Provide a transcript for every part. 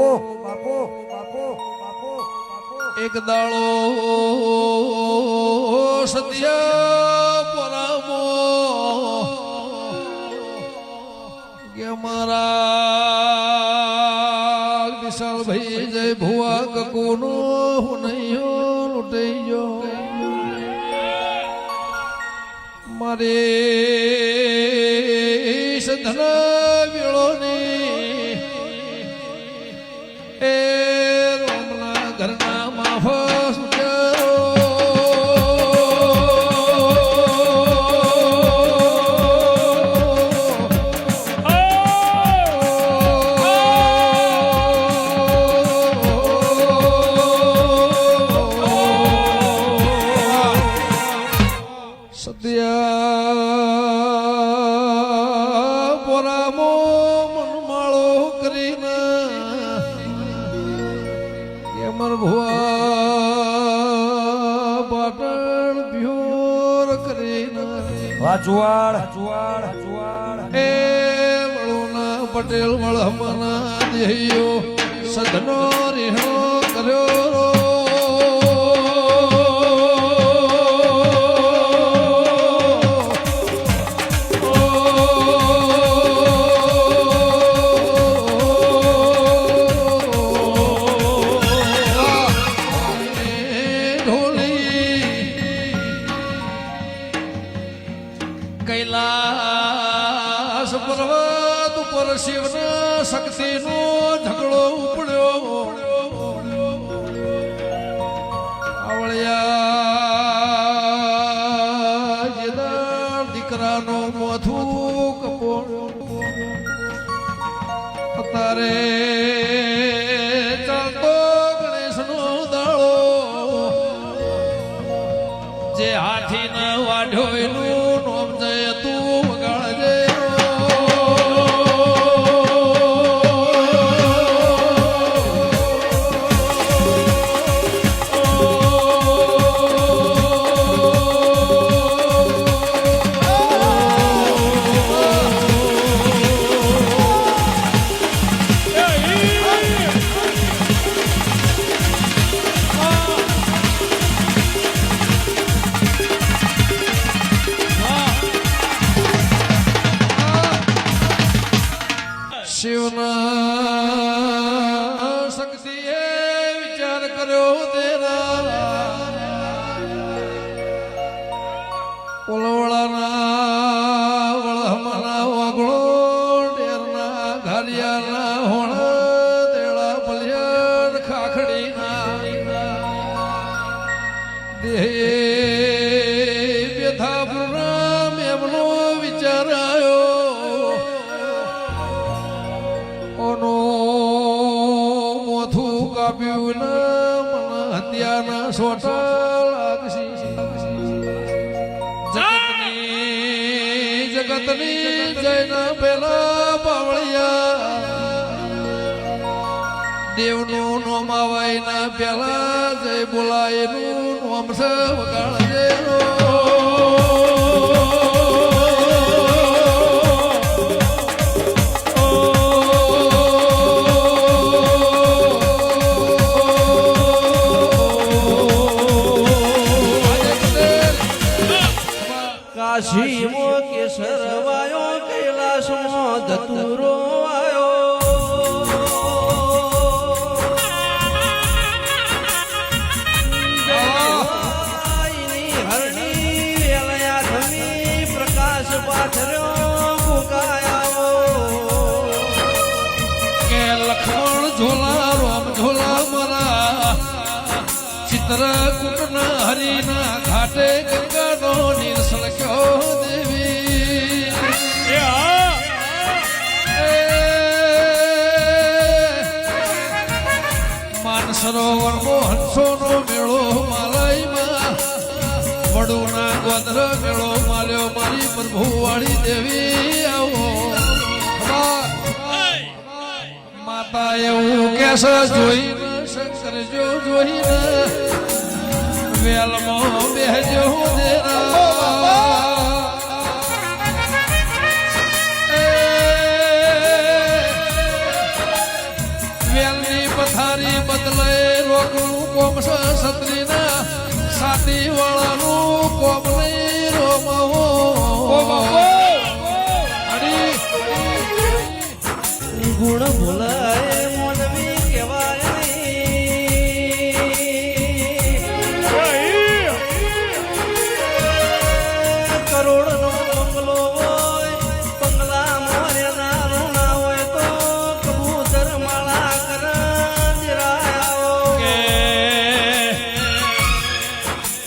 બાપો બાપો બાપો બાપો એક દાળો સત્ય પરામો કે મારા વિશાલ ભાઈ જય ભુવા કકુનો હુનૈયો લૂટૈયો મારે સધના વેળોની એ રોમના ઘરના માફસ પટેલ મળમના દેયો સદનો રીહો કર્યો કૈલાસ પર્વત ઉપર શિવના શક્તિનો ઝઘડો ઉપડ્યો આવળિયા જેના દીકરાનો મોથું કપોળ્યો અત્યારે ચાલતો ગણેશનો દાળો જે હાથીને વાઢ્યો એનું નોમ જય તું વગાડજે શિવના શક્તિએ વિચાર કર્યો તેરા ઓલવળાના વળહમાના વાગળો ડેરના ઘાલિયાના હોણા દેળા ભલિયાર ખાખડીના દેહ વ્યથા પૂર્ણ એમનો વિચાર આવ્યો મોથું કાપ્યું ને મને હત્યાના સોટા લાગશી જગતની જયના પેલા બાવળિયા દેવનું નોમ આવાયના પેલા જય બોલાયનું નોમ છે વગાડજે કાશીમો કેસરવાયો કૈલાસમો ધતુરો આયો હરણી વેલયા ધમી પ્રકાશ પાથર્યો ગુકાયો કે લખમણ ઝોલા રોમ ઝોલા મારા ચિત્રકૂટના હરિના ઘાટે ગંગાનો નિરસલ ક્યો દેવી માનસરોવરનો હંસોનો મેળો માલયમાં વડુના ગોદર મેળો માલ્યો મારી પ્રભુવાળી દેવી આવો માતા એવું કેસે જોઈને શંકર જો જોઈને વેલમાં બેહજો દેરા વેલની પથારી બદલે રોકનું કોમ છે છત્રીના સાતી વાળાનું કોમ નહીં રોમવો ગુણ ભૂલાય મોનવી કહેવાય કરોડનો બંગલો હોય બંગલા મોરે ના હોય તો કબૂતર માળા કરાયા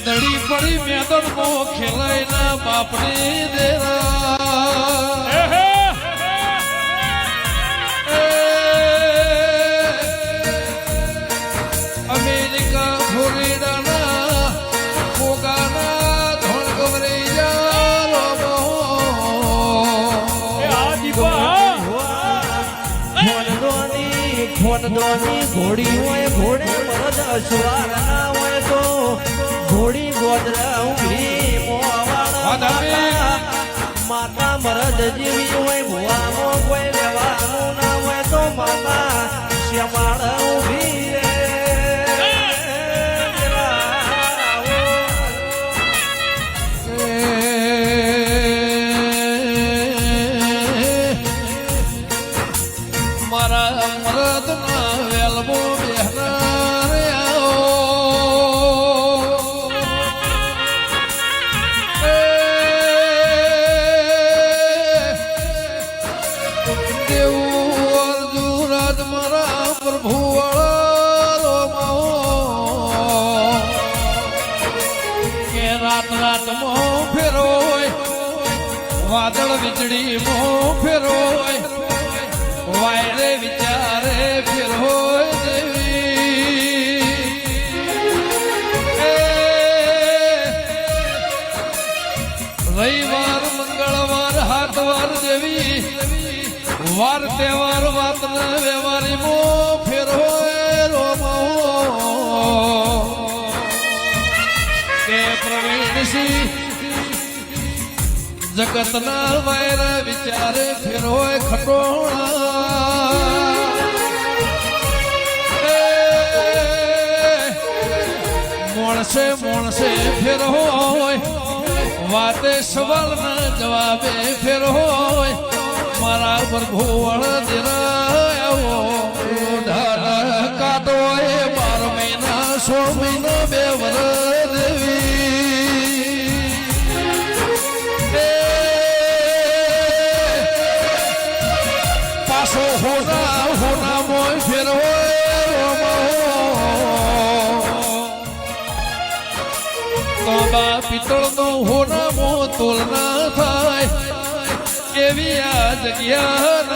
દડી પડી મેદન મો ખેલાય ના બાપની દેરા અમેરિકા ફ્લોરિડાના કોગાના ધોણ ગવરી ફોનદોની ઘોડી હોય ઘોડે મરદ અસવાર ના હોય તો ઘોડી ગોદરા ઉભી માતા મરદ જેવી હોય ભુવામાં કોઈ લેવાનું ના હોય તો માતા શ્યામાળ ઉભી મારા મરદ ના વેલબો પ્રભુ કે રાત રાત મો ફેરોય વાદળ વીજળી મો ફેરોય વાયરે વિચારે ફેરોય દેવી રવિવાર મંગળવાર હાથવાર દેવી વાર તહેવાર વાત વ્યવહારી મો ફેરોય રોમો કે પ્રવીણસિંહ જગતના વાયર વિચારે ફેરોય ખટોળા મોણસે મોણસે ફેરોય વાતે સવાલ ના જવાબે ફેરોય મારા પ્રભુ વળદરાયો કાટો એ 12 મહિના 16 મહિના 2 વર્ષ દેવી પાછો હોના મોય ફેરો પિત્તળ નો હોના મો તોલના થાય એવી આ જગ્યા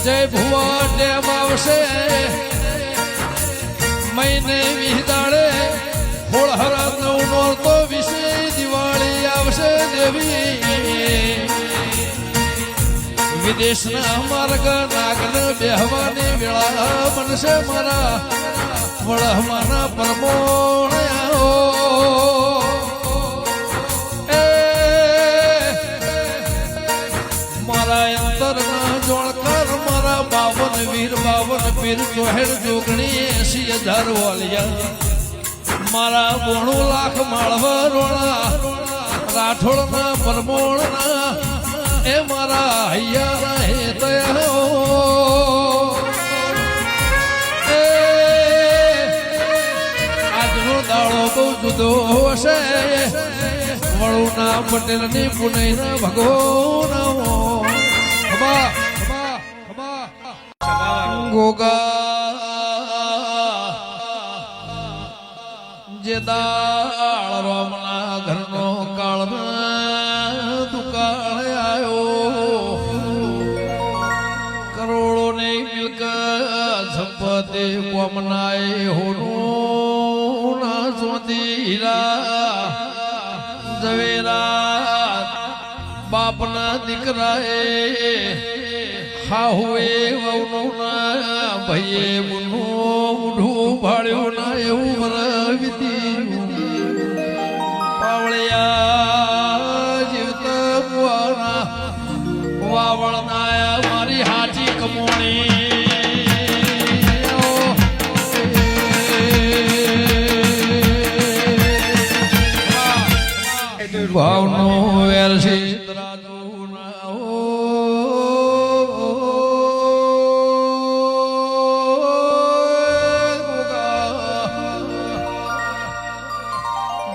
જય ભુવા ડેમ આવશે મહિને વિહદાડે હોળહરા 9 નોરતો વિશે દિવાળી આવશે દેવી વિદેશના માર્ગ નાગન બેહવાની વેળા બનશે મારા વળહમાના પરમોણ્યાઓ મારા અંતરના જોણકાર મારા 52 વીર 52 પીર ચોહેડ જોગણી 80,000 વાલિયા મારા 92 લાખ માળવા રોણા રાઠોડના પરમોણના એ મારા હૈયા હે તયો દાડો બહુ જુદો હશે વળુના પટેલની પુનૈના ભગવાન ગોગા જે દાળ રોમના ઘરનો કાળમાં દુકાળ આવ્યો કરોડોની મિલકત સંપત્તિ કોમનાય હોનું હીરા ઝવેરાત બાપના દીકરાએ હાહુએ વહુનું ના ભાઈએ મૂઢું ભાડ્યું ના એવું વરવીતી પાવળિયા જીવતા વાવળનાયા મારી હાચી કમોણી ભાવનો વેરસી દ્રાજુ ના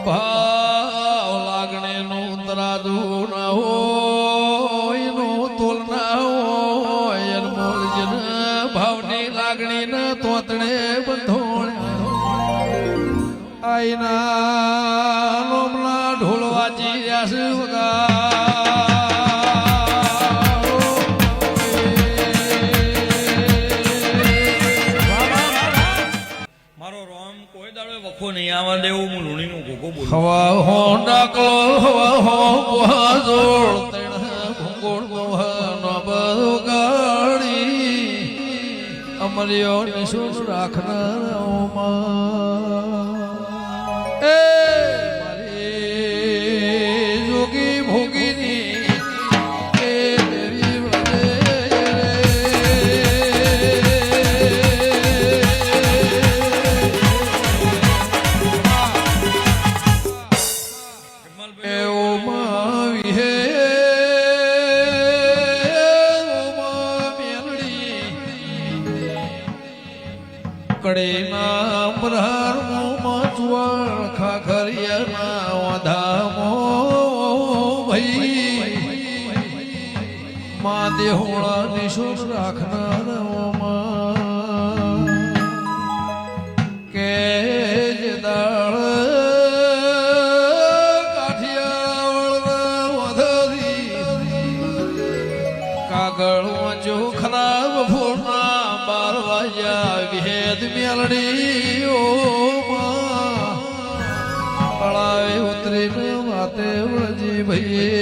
ભાવ લાગણીનું દ્રાજુ ના હોય એનું તોલ ના હોય અનમોલ જન ભાવની લાગણી ન તોતણે બંધોણ આઈના લોમલા ઢોલ વાજી રહ્યા છે મારો રોમ કોઈ દાડો વખો નહીં આવવા દેવું હું લુણીનું ઘોઘો બોલું હવા હો ડાકલો હવા હો બુહા જોડ તણ ભૂગોળ બુહા ન બગાડી અમર્યો નિશુન રાખનાર એ મારી જોગી ભોગીની એ દેવી કડેના મરહર મોમાં ચુવાળ ખાખરિયાના વાધામો ભઈ મા દેહોળા નિશુન રાખનાર કે જે દાળ કાઠિયાવાળના વધારી કાગળ વાંચો ખરાબ ફોરના 12 વાગ્યા વિહેદ મેલડી ઓ પળાવે ઉતરીને માતે વળજી ભઈએ